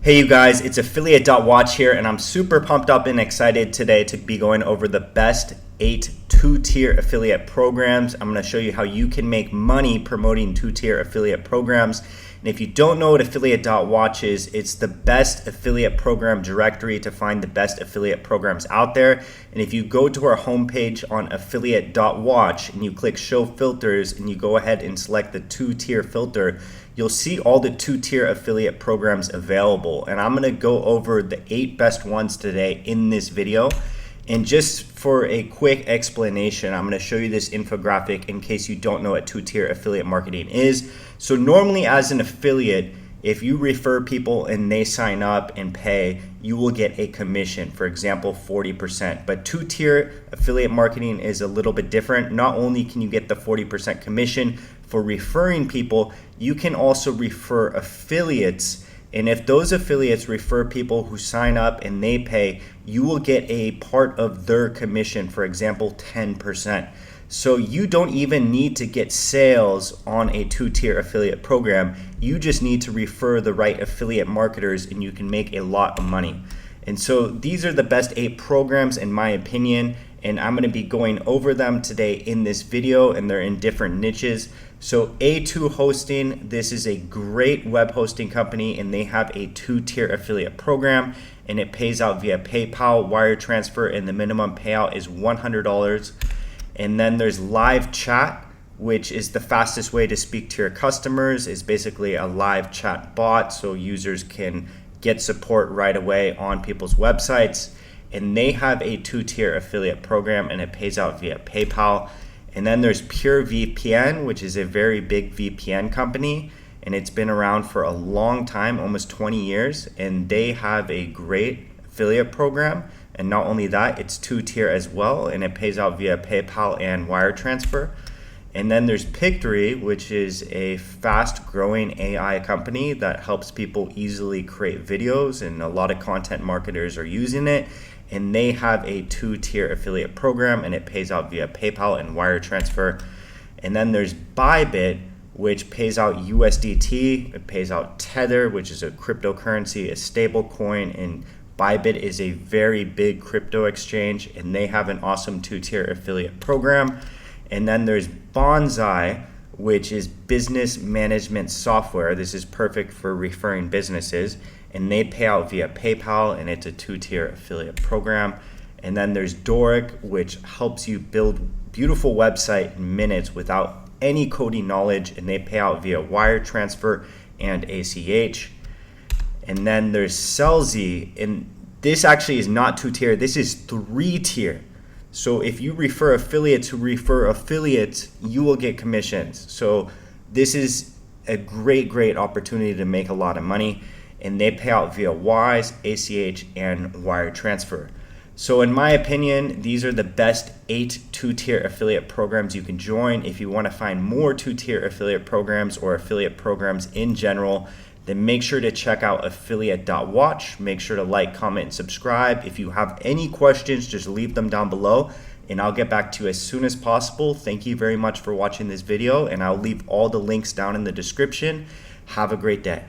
Hey you guys, it's Affiliate.Watch here, and I'm super pumped up and excited today to be going over the best 8 two-tier affiliate programs. I'm going to show you how you can make money promoting two-tier affiliate programs. And if you don't know what Affiliate.Watch is, it's the best affiliate program directory to find the best affiliate programs out there. And if you go to our homepage on Affiliate.Watch and you click Show Filters and you go ahead and select the two-tier filter, you'll see all the two-tier affiliate programs available. And I'm going to go over the 8 best ones today in this video. And just for a quick explanation, I'm going to show you this infographic in case you don't know what two-tier affiliate marketing is. So normally as an affiliate, if you refer people and they sign up and pay, you will get a commission, for example, 40%. But two-tier affiliate marketing is a little bit different. Not only can you get the 40% commission for referring people, you can also refer affiliates. And if those affiliates refer people who sign up and they pay, you will get a part of their commission, for example, 10%. So you don't even need to get sales on a two-tier affiliate program. You just need to refer the right affiliate marketers and you can make a lot of money. And so these are the best 8 programs in my opinion, and I'm going to be going over them today in this video, and they're in different niches. So A2 Hosting, this is a great web hosting company, and they have a two-tier affiliate program, and it pays out via PayPal, wire transfer, and the minimum payout is $100. And then there's Live Chat, which is the fastest way to speak to your customers. It's basically a live chat bot, so users can get support right away on people's websites. And they have a two-tier affiliate program, and it pays out via PayPal. And then there's PureVPN, which is a very big VPN company, and it's been around for a long time, almost 20 years, and they have a great affiliate program. And not only that, it's two-tier as well, and it pays out via PayPal and wire transfer. And then there's Pictory, which is a fast-growing AI company that helps people easily create videos, and a lot of content marketers are using it. And they have a two-tier affiliate program, and it pays out via PayPal and wire transfer. And then there's Bybit, which pays out USDT. It pays out Tether, which is a cryptocurrency, a stable coin, and Bybit is a very big crypto exchange, and they have an awesome two-tier affiliate program. And then there's Bonsai, which is business management software. This is perfect for referring businesses, and they pay out via PayPal, and it's a two-tier affiliate program. And then there's Doric, which helps you build beautiful website in minutes without any coding knowledge, and they pay out via wire transfer and ACH. And then there's Sellsy, and this actually is not two-tier, this is 3-tier. So if you refer affiliates who refer affiliates, you will get commissions. So this is a great opportunity to make a lot of money, and they pay out via Wise, ACH, and wire transfer. So in my opinion, these are the best 8 two-tier affiliate programs you can join. If you want to find more two-tier affiliate programs or affiliate programs in general, then make sure to check out Affiliate.Watch. Make sure to like, comment, and subscribe. If you have any questions, just leave them down below, and I'll get back to you as soon as possible. Thank you very much for watching this video, and I'll leave all the links down in the description. Have a great day.